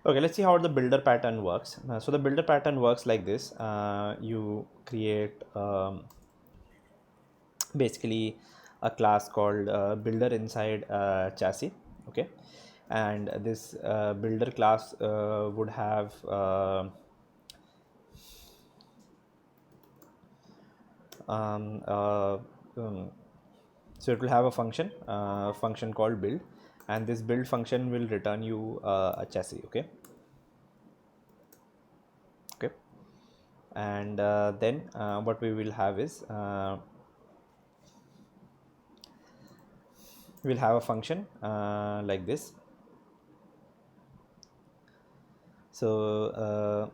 Okay, let's see how the builder pattern works. So the builder pattern works like this. You create basically a class called builder inside chassis. Okay, and this builder class would have um, uh, um, so it will have a function called build, and this build function will return you a chassis. Okay, and then what we will have is we'll have a function like this. So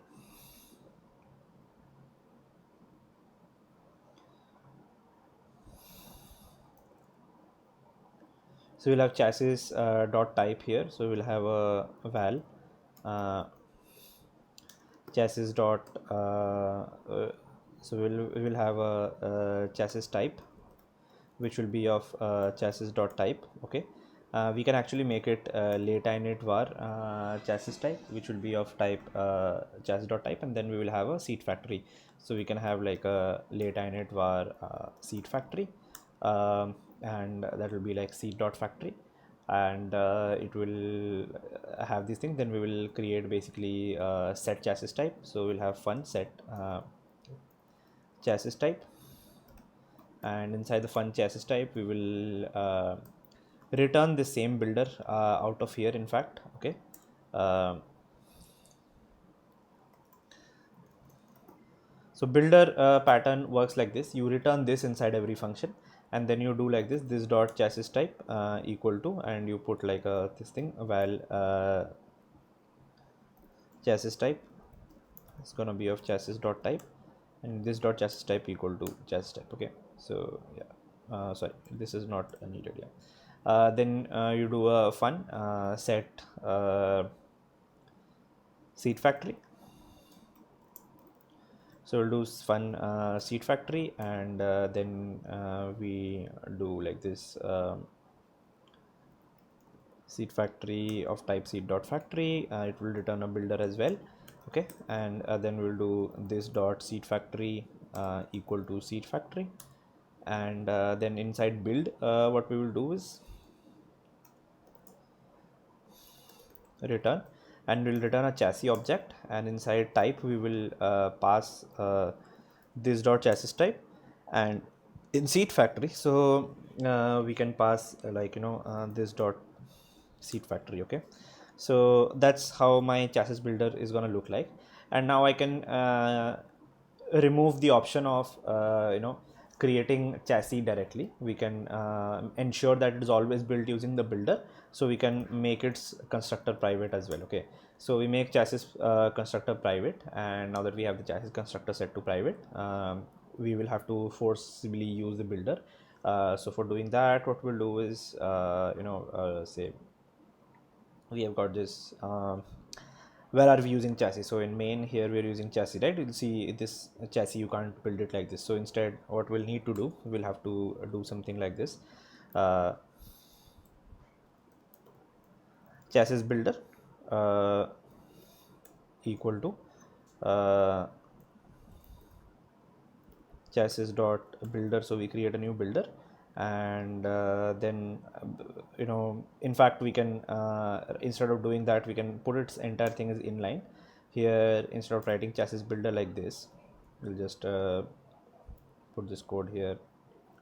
so we'll have chassis dot type here. So we'll have a val uh, chassis dot so we will have a chassis type, which will be of chassis dot type. Okay, we can actually make it late init var chassis type, which will be of type chassis dot type, and then we will have a seat factory. So we can have like a late init var seat factory, and that will be like seat dot factory, and it will have these things. Then we will create basically set chassis type. So we'll have fun set chassis type, and inside the fun chassis type we will return the same builder out of here, in fact. Okay, uh, so builder pattern works like this. You return this inside every function, and then you do like this dot chassis type equal to, and you put like this thing val chassis type is gonna be of chassis dot type, and this dot chassis type equal to chassis type. Okay, so yeah, sorry, this is not needed. Yeah, then you do a fun set seat factory. So we'll do fun seat factory, and then we do like this seat factory of type seat dot factory. It will return a builder as well. Okay, and then we'll do this dot seat factory equal to seat factory, and then inside build what we will do is return, and we'll return a chassis object, and inside type we will pass this dot chassis type, and in seat factory, so we can pass this dot seat factory. Okay, so that's how my chassis builder is going to look like. And now I can remove the option of creating chassis directly. We can ensure that it is always built using the builder, so we can make its constructor private as well. Okay, so we make chassis constructor private, and now that we have the chassis constructor set to private, we will have to forcibly use the builder. So for doing that, what we'll do is say we have got this where are we using chassis. So in main here we are using chassis, right? You'll see this chassis, you can't build it like this. So instead what we'll need to do, we'll have to do something like this uh, chassis builder equal to uh, chassis dot builder. So we create a new builder, and then in fact we can instead of doing that, we can put its entire thing is inline here. Instead of writing chassis builder like this, we'll just put this code here,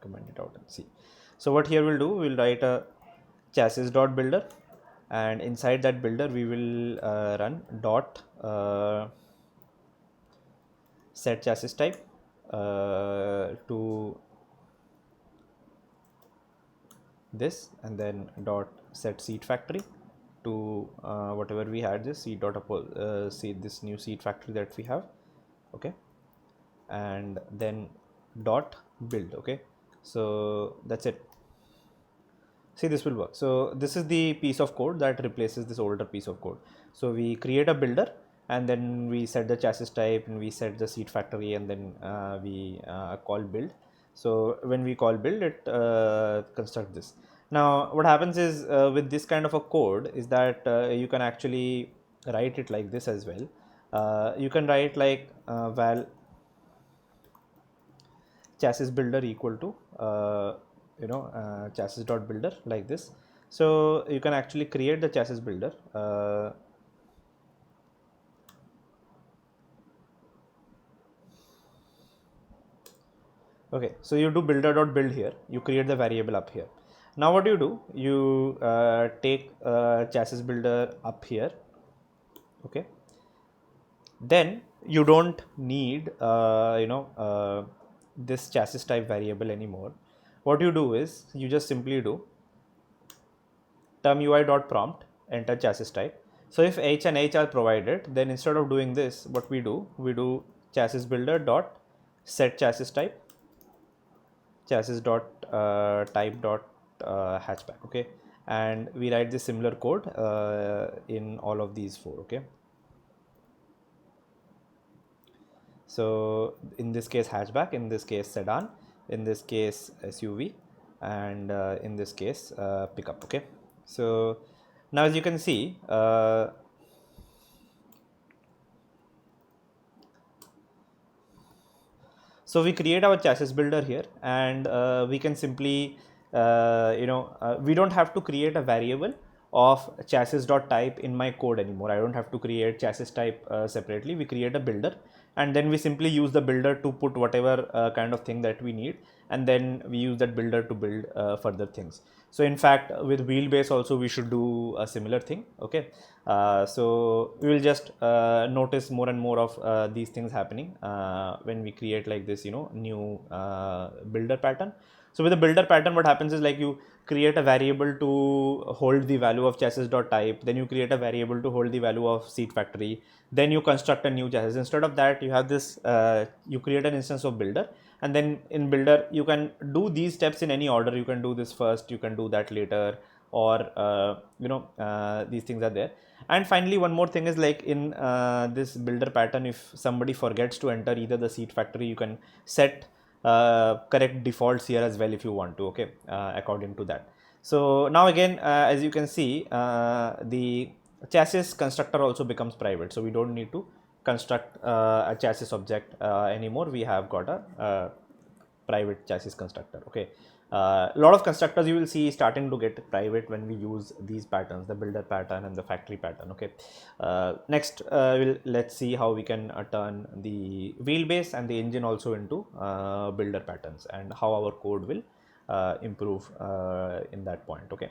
comment it out and see. So what here we'll do, we'll write a chassis dot builder, and inside that builder we will run dot set chassis type to this, and then dot set seat factory to whatever we had, this seat dot see this new seat factory that we have. Okay, and then dot build. Okay, so that's it. See, this will work. So this is the piece of code that replaces this older piece of code. So we create a builder, and then we set the chassis type, and we set the seat factory, and then we call build. So when we call build, it construct this. Now what happens is with this kind of a code is that you can actually write it like this as well. You can write like val chassis builder equal to chassis dot builder like this. So you can actually create the chassis builder. Okay, so you do builder dot build here, you create the variable up here. Now what do, you take chassis builder up here. Okay, then you don't need this chassis type variable anymore. What you do is you just simply do term UI dot prompt, enter chassis type. So if H and H are provided, then instead of doing this, what we do chassis builder dot set chassis type, chassis dot type dot hatchback. Okay, and we write the similar code in all of these four. Okay, so in this case hatchback, in this case sedan, in this case SUV, and in this case pickup. Okay, so now as you can see, so we create our chassis builder here, and we can simply we don't have to create a variable of chassis dot type in my code anymore. I don't have to create chassis type separately. We create a builder, and then we simply use the builder to put whatever kind of thing that we need, and then we use that builder to build further things. So in fact, with wheelbase also we should do a similar thing. Okay, so we will just notice more and more of these things happening when we create like this new builder pattern. So with the builder pattern, what happens is like you create a variable to hold the value of chassis dot type, then you create a variable to hold the value of seat factory, then you construct a new chassis. Instead of that, you have this you create an instance of builder, and then in builder you can do these steps in any order. You can do this first, you can do that later, or these things are there. And finally, one more thing is like in this builder pattern, if somebody forgets to enter either the seat factory, you can set correct defaults here as well if you want to. Okay, according to that. So now again, as you can see, the chassis constructor also becomes private, so we don't need to construct a chassis object anymore. We have got a private chassis constructor. Okay, a lot of constructors you will see starting to get private when we use these patterns, the builder pattern and the factory pattern. Okay, next let's see how we can turn the wheelbase and the engine also into builder patterns, and how our code will improve in that point. Okay.